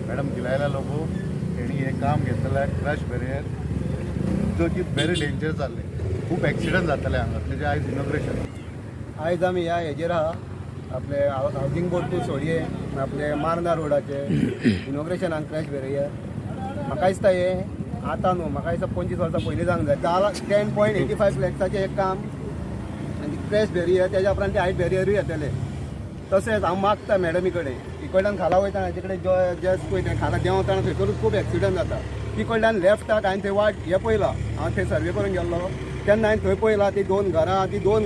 Madam गिलायला logo त्यांनी हे काम घेतलेलं आहे क्रश बॅरियर जो की व्हेरी डेंजर जाल्ले खूप ॲक्सिडंट जातले हांगा तेजे आयज इनॉग्रेशन आयज आमी ह्या हेजेर आहा आपले हावसिंग बोर्ड टू सोडये आपले मारना रोडाचे इनॉग्रेशनाक क्रॅश बॅरियर म्हाका दिसता हे आतां न्हू म्हाका दिसता 25 वर्सां पयलीं जावंक जाय जाला 10.85 लॅक्साचें एक काम आनी क्रॅश बॅरियर तेज्या उपरांत ते हायट बॅरियरूय येतले तशेंच हांव मागता मॅडमी कडेन इकडल्यान खाला वयताना जे कडेन जस्ट पळय तें खाला देंवताना थंयसरूच खूब एक्सिडंट जाता तिकडल्यान लेफ्टाक हांवें थंय वाट हें पळयलां हांव थंय सर्वे करून गेल्लो तेन्ना हांवें थंय पळयलां ती दोन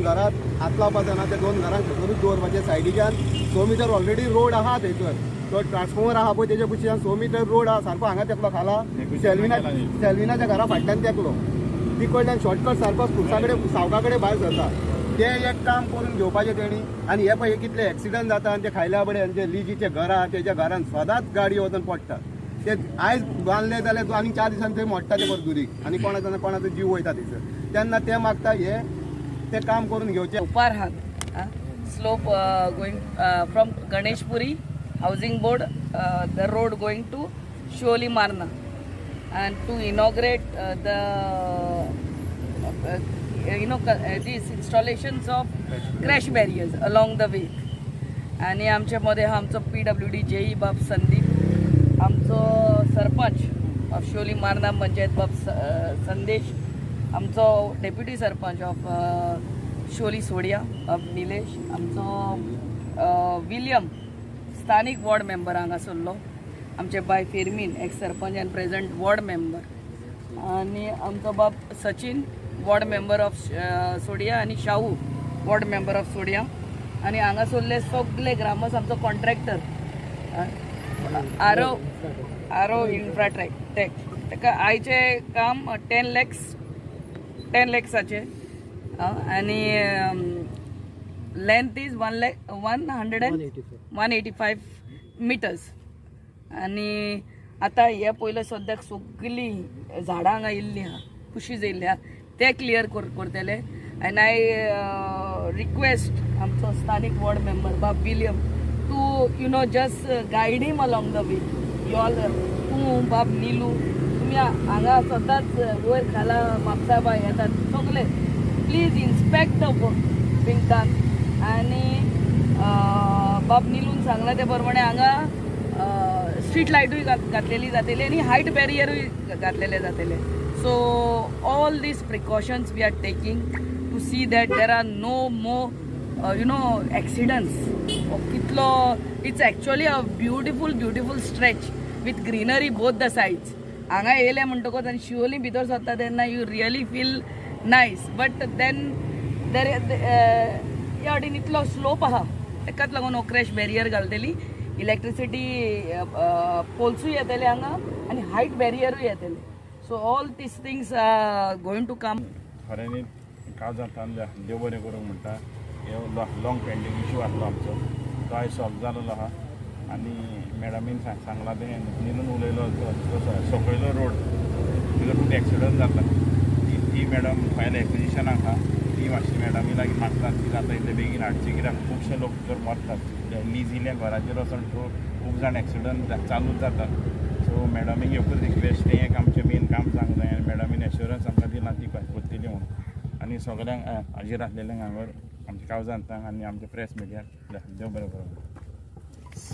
घरां हात लावपाक जायना त्या दोन घरांक थंयसरूच दवरपाचें सायडीच्यान 6 मीटर ऑलरेडी रोड आहा थंयसर तो ट्रान्सफॉर्मर आहा पळय तेज्या कुशीच्यान 6 मीटर रोड आहा सारको हांगा तेकलो खाला सेल्विनाच्या घरा फाटल्यान तेकलो तिकडल्यान शॉर्टकट सारको स्कुर्सा कडेन सावका कडेन भायर सरता ते एक काम करून घेवपाचें तेणी आनी हे पळय कितले एक्सिडंट जाता आनी ते खायल्या बडेन जे लिजीचे घर आहा तेज्या घरान सदांच गाडी वचून पडटा ते आयज बांदले जाल्यार आनी 4 दिसांनी थंय मोडटा ते बरदुरीक आनी कोणाचो जीव वयता थंयसर तेन्ना ते मागता हे ते काम करून घेवचे उपार हात slope going from Ganeshpuri housing board the road going to Shivoli मारना and to inaugurate the these installations of crash barriers along the way. आणि आमच्या मध्ये आमचो PWD जेई बाब संदीप आमचो सरपंच ऑफ शिवोली मारना पंचायत बाब संदेश आमचो डेप्युटी सरपंच ऑफ शिवोली सोडिया बाब निलेश आमचो विलियम स्थानिक वॉर्ड मेंबर हांगा सरलो आमचे बाय Fermin ex sarpanch and present ward member आणि आमचो बाब सचिन वॉर्ड मेंबर ऑफ सोडिया आणि शाहू वॉर्ड मेंबर ऑफ सोडिया आणि हांगा सरले सगळे ग्रामस आमचो कॉन्ट्रॅक्टर आरो इन्फ्राटेक ताका आयचे काम 10 लॅक्साचे आणि लेंथ इज 185 मिटर्स आणि आता हे पयले सद्याक सगळीं झाडां हांगा येयल्लीं आहा कुशीज येयल्ली आहा ते क्लियर करतले एंड आय रिक्वेस्ट आमचो स्थानिक वॉर्ड मेंबर बाब William to just guide him along the way you all तूं बाब नीलू तुमी हांगा सदांच वयर खाला म्हापसा येतात सगळे please inspect the work being done आनी बाब नीलून सांगला ते प्रमाणे हांगा स्ट्रीट लायटूय घातलेली जातली आणि हायट बॅरियरूय घातलेले जातले so all these precautions we are taking to see that there are no more accidents कितलो it's actually a beautiful stretch with greenery both the sides हांगा येयले म्हणटकच आनी शिवोली भितर सरता तेन्ना you really feel nice but then ह्या वाटेन इतलो स्लोप आहा ताकाच लागून हो क्रॅश बॅरियर घालतली इलेक्ट्रिसिटी पोल्सूय येतले हांगा आनी हायट बॅरियरूय येतले so all these things are going to come खऱ्यांनी काय जाता देव बरें करूंक म्हणटा हे लॉंग पेंडींग इश्यू आसलो आमचो तो आयज सॉल्व जाल्लो आहा आनी मॅडमीन सांगला तें न्हिदून उलयलो सकयलो रोड तिका खूब एक्सिडंट जाता ती मॅडम फायल एक्विजिशनाक आहा ती मातशी मॅडमी लागीं मागतात की जाता इतले बेगीन हाडची कित्याक खुबशे लोक जर मरतात लीज येयल्या घराचेर वचून खूब जाण एक्सिडंट चालूच जाता सो मॅडमीक एकूच रिक्वेस्ट तें एक आमचें मेन काम सांगूंक जाय आनी मॅडमीन एश्युरन्स आमकां दिला ती करतली म्हणून आनी सगळ्यांक हाजीर आसलेल्यांक हांगर आमच्या कावजांतांक आनी आमच्या प्रेस मिडियाक देव बरें करूं